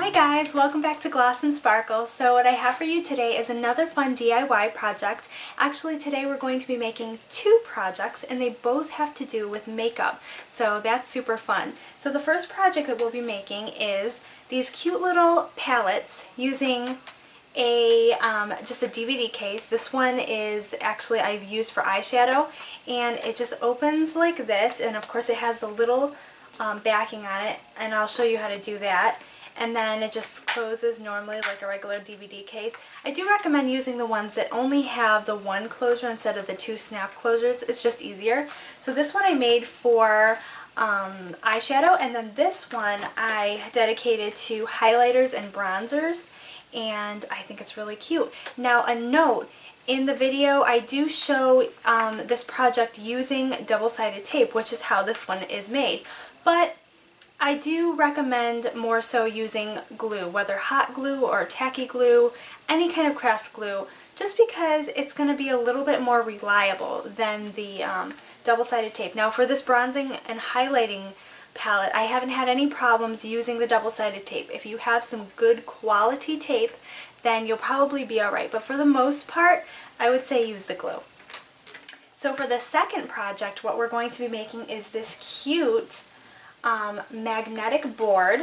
Hi guys, welcome back to Gloss and Sparkle. So what I have for you today is another fun DIY project. Actually today we're going to be making two projects and they both have to do with makeup. So that's super fun. So the first project that we'll be making is these cute little palettes using just a DVD case. This one is actually I've used for eyeshadow and it just opens like this, and of course it has the little backing on it, and I'll show you how to do that. And then it just closes normally like a regular DVD case. I do recommend using the ones that only have the one closure instead of the two snap closures. It's just easier. So this one I made for eyeshadow, and then this one I dedicated to highlighters and bronzers, and I think it's really cute. Now a note, in the video I do show this project using double-sided tape, which is how this one is made. But I do recommend more so using glue, whether hot glue or tacky glue, any kind of craft glue, just because it's going to be a little bit more reliable than the double-sided tape. Now for this bronzing and highlighting palette, I haven't had any problems using the double-sided tape. If you have some good quality tape, then you'll probably be alright, but for the most part, I would say use the glue. So for the second project, what we're going to be making is this cute magnetic board,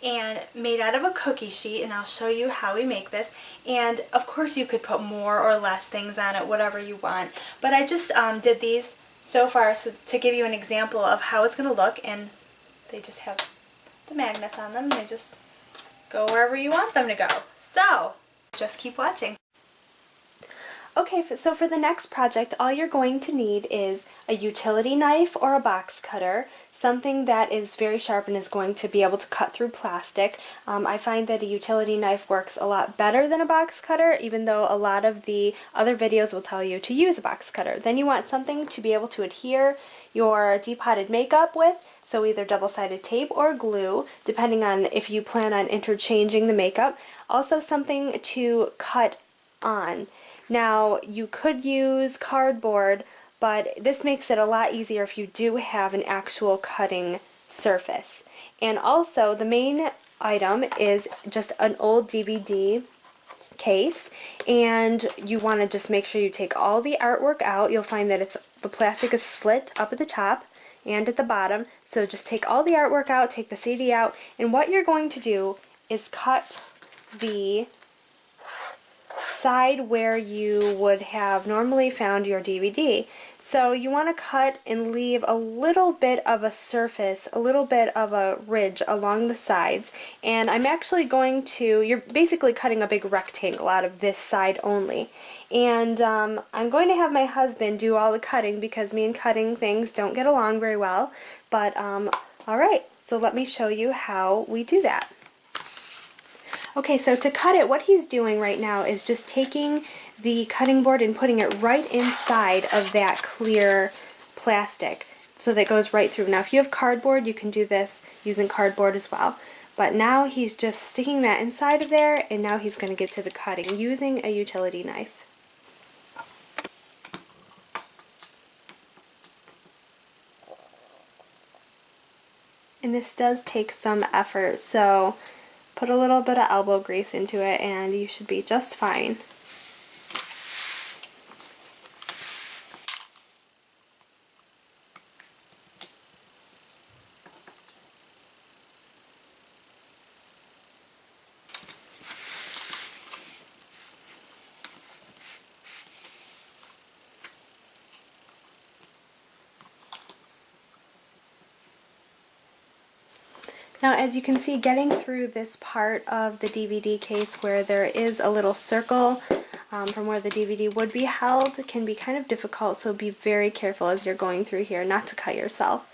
and made out of a cookie sheet, and I'll show you how we make this. And of course you could put more or less things on it, whatever you want, but I just did these so far so to give you an example of how it's going to look. And they just have the magnets on them, and they just go wherever you want them to go. So just keep watching. Okay, so for the next project, all you're going to need is a utility knife or a box cutter, something that is very sharp and is going to be able to cut through plastic. I find that a utility knife works a lot better than a box cutter, even though a lot of the other videos will tell you to use a box cutter. Then you want something to be able to adhere your depotted makeup with, so either double-sided tape or glue, depending on if you plan on interchanging the makeup. Also something to cut on. Now, you could use cardboard, but this makes it a lot easier if you do have an actual cutting surface. And also, the main item is just an old DVD case, and you want to just make sure you take all the artwork out. You'll find that the plastic is slit up at the top and at the bottom, so just take all the artwork out, take the CD out, and what you're going to do is cut the side where you would have normally found your DVD. So you want to cut and leave a little bit of a surface, a little bit of a ridge along the sides, and I'm actually going to, you're basically cutting a big rectangle out of this side only, and I'm going to have my husband do all the cutting because me and cutting things don't get along very well, but alright, so let me show you how we do that. Okay, so to cut it, what he's doing right now is just taking the cutting board and putting it right inside of that clear plastic, so that goes right through. Now if you have cardboard, you can do this using cardboard as well. But now he's just sticking that inside of there, and now he's going to get to the cutting using a utility knife. And this does take some effort, so put a little bit of elbow grease into it and you should be just fine. Now as you can see, getting through this part of the DVD case where there is a little circle from where the DVD would be held can be kind of difficult, so be very careful as you're going through here not to cut yourself.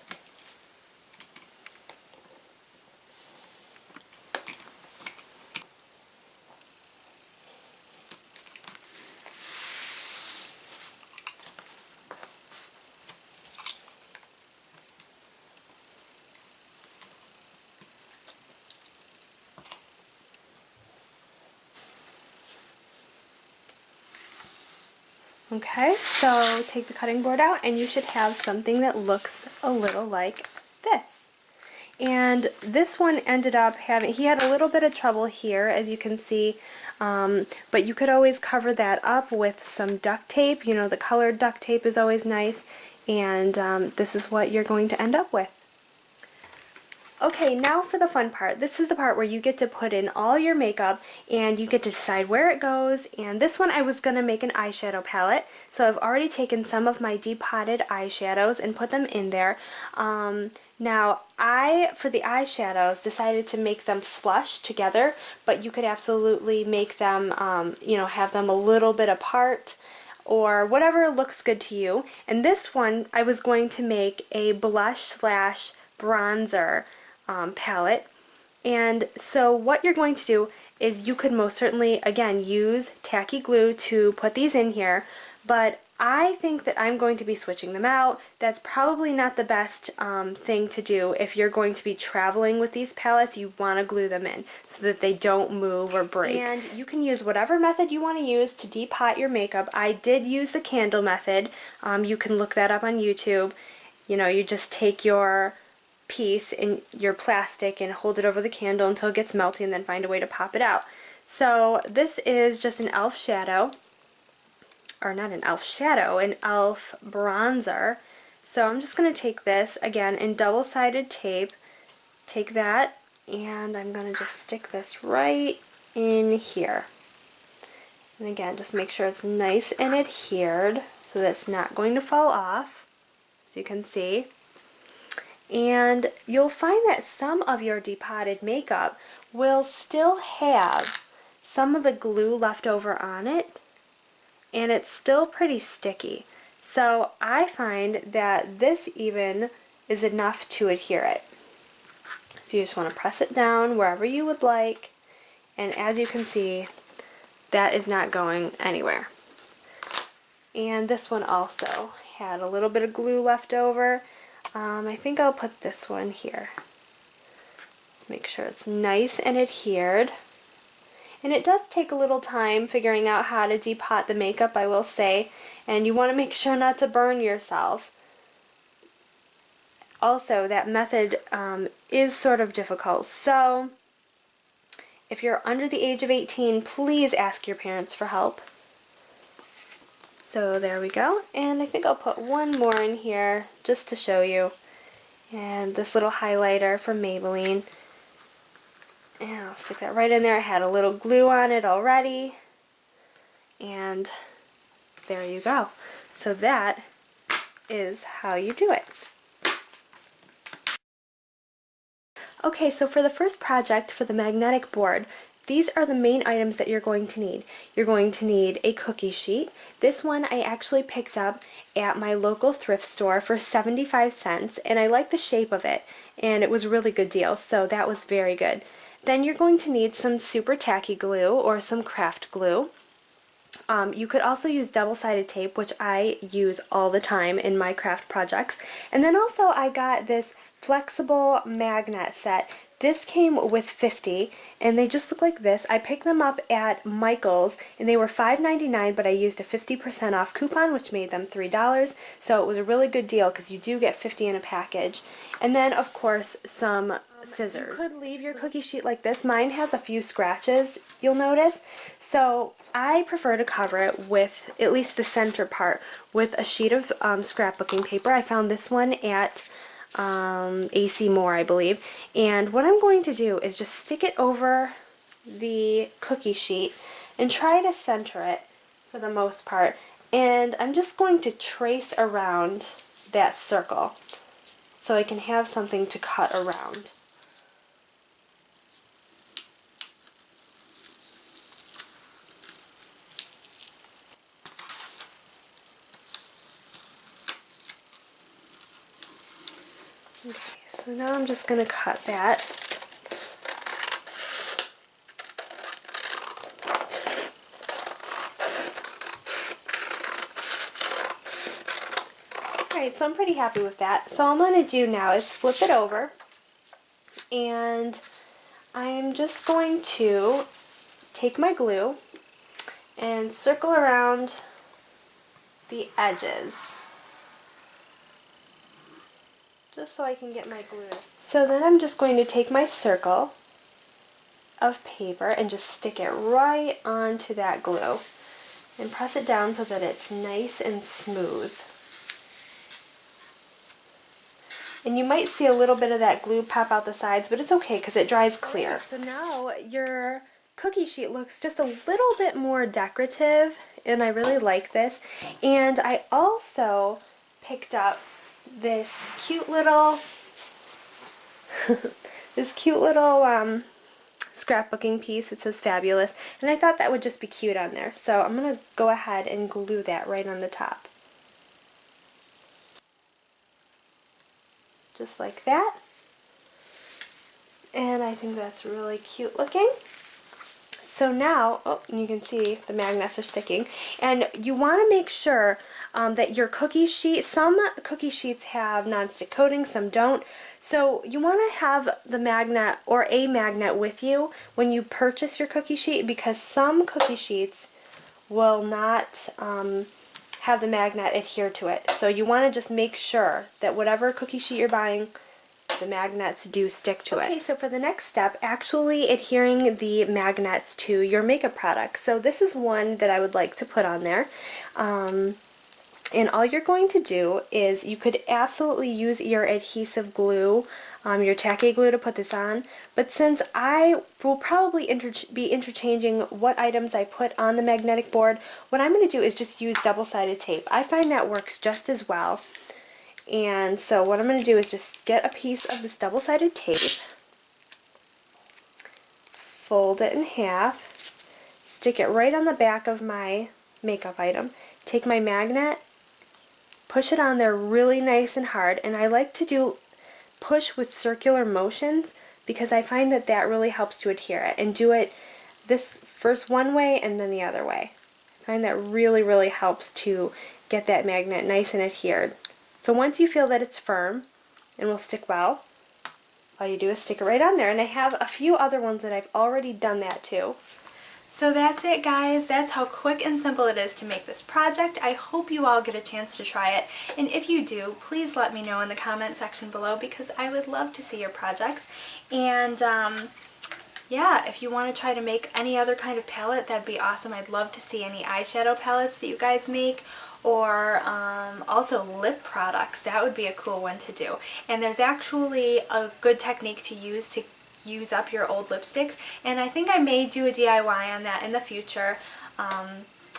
Okay, so take the cutting board out and you should have something that looks a little like this. And this one ended up having, he had a little bit of trouble here, as you can see, but you could always cover that up with some duct tape. You know, the colored duct tape is always nice, and this is what you're going to end up with. Okay, now for the fun part. This is the part where you get to put in all your makeup and you get to decide where it goes. And this one I was going to make an eyeshadow palette. So I've already taken some of my depotted eyeshadows and put them in there. Now for the eyeshadows, decided to make them flush together, but you could absolutely make them, you know, have them a little bit apart, or whatever looks good to you. And this one, I was going to make a blush slash bronzer palette. And so what you're going to do is you could most certainly, again, use tacky glue to put these in here, but I think that I'm going to be switching them out. That's probably not the best thing to do. If you're going to be traveling with these palettes, you want to glue them in so that they don't move or break. And you can use whatever method you want to use to depot your makeup. I did use the candle method. You can look that up on YouTube. You know, you just take your piece in your plastic and hold it over the candle until it gets melty, and then find a way to pop it out. So this is just an e.l.f. shadow, or not an e.l.f. shadow, an e.l.f. bronzer. So I'm just going to take this again in double-sided tape, take that, and I'm going to just stick this right in here. And again, just make sure it's nice and adhered so that it's not going to fall off, as you can see. And you'll find that some of your depotted makeup will still have some of the glue left over on it, and it's still pretty sticky. So I find that this even is enough to adhere it. So you just want to press it down wherever you would like, and as you can see, that is not going anywhere. And this one also had a little bit of glue left over. I think I'll put this one here. Just make sure it's nice and adhered. And it does take a little time figuring out how to depot the makeup, I will say, and you want to make sure not to burn yourself. Also, that method is sort of difficult, so if you're under the age of 18, please ask your parents for help. So there we go, and I think I'll put one more in here just to show you. And this little highlighter from Maybelline. And I'll stick that right in there. I had a little glue on it already. And there you go. So that is how you do it. Okay, so for the first project, for the magnetic board, these are the main items that you're going to need. You're going to need a cookie sheet. This one I actually picked up at my local thrift store for 75 cents, and I like the shape of it, and it was a really good deal, so that was very good. Then you're going to need some super tacky glue or some craft glue. You could also use double-sided tape, which I use all the time in my craft projects. And then also I got this flexible magnet set. This came with 50, and they just look like this. I picked them up at Michael's, and they were $5.99, but I used a 50% off coupon, which made them $3, so it was a really good deal because you do get 50 in a package. And then, of course, some scissors. You could leave your cookie sheet like this. Mine has a few scratches, you'll notice, so I prefer to cover it with, at least the center part, with a sheet of scrapbooking paper. I found this one at AC Moore, I believe. And what I'm going to do is just stick it over the cookie sheet and try to center it for the most part. And I'm just going to trace around that circle so I can have something to cut around. Okay, so now I'm just going to cut that. Alright, so I'm pretty happy with that. So all I'm going to do now is flip it over, and I'm just going to take my glue and circle around the edges. just so I can get my glue. So then I'm just going to take my circle of paper and just stick it right onto that glue and press it down so that it's nice and smooth. And you might see a little bit of that glue pop out the sides, but it's okay because it dries clear. So now your cookie sheet looks just a little bit more decorative, and I really like this. And I also picked up this cute little scrapbooking piece. It says fabulous, and I thought that would just be cute on there. So I'm going to go ahead and glue that right on the top. Just like that. And I think that's really cute looking. So now, oh, you can see the magnets are sticking. And you want to make sure that your cookie sheet, some cookie sheets have nonstick coating, some don't. So you want to have the magnet or a magnet with you when you purchase your cookie sheet, because some cookie sheets will not have the magnet adhere to it. So you want to just make sure that whatever cookie sheet you're buying, the magnets do stick to it. Okay, so for the next step, actually adhering the magnets to your makeup products. So this is one that I would like to put on there. And all you're going to do is, you could absolutely use your adhesive glue, your tacky glue to put this on, but since I will probably be interchanging what items I put on the magnetic board, what I'm going to do is just use double-sided tape. I find that works just as well. And so what I'm going to do is just get a piece of this double-sided tape, fold it in half, stick it right on the back of my makeup item, take my magnet, push it on there really nice and hard, and I like to push with circular motions because I find that that really helps to adhere it, and do it this first one way and then the other way. I find that really helps to get that magnet nice and adhered. So once you feel that it's firm and will stick well, all you do is stick it right on there. And I have a few other ones that I've already done that too. So that's it, guys. That's how quick and simple it is to make this project. I hope you all get a chance to try it. And if you do, please let me know in the comment section below, because I would love to see your projects. And yeah, if you want to try to make any other kind of palette, that'd be awesome. I'd love to see any eyeshadow palettes that you guys make, or also lip products. That would be a cool one to do. And there's actually a good technique to use up your old lipsticks, and I think I may do a DIY on that in the future.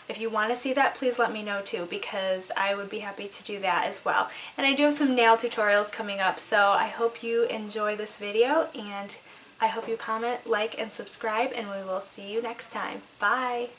If you want to see that, please let me know too, because I would be happy to do that as well. And I do have some nail tutorials coming up, so I hope you enjoy this video, and I hope you comment, like, and subscribe, and we will see you next time. Bye!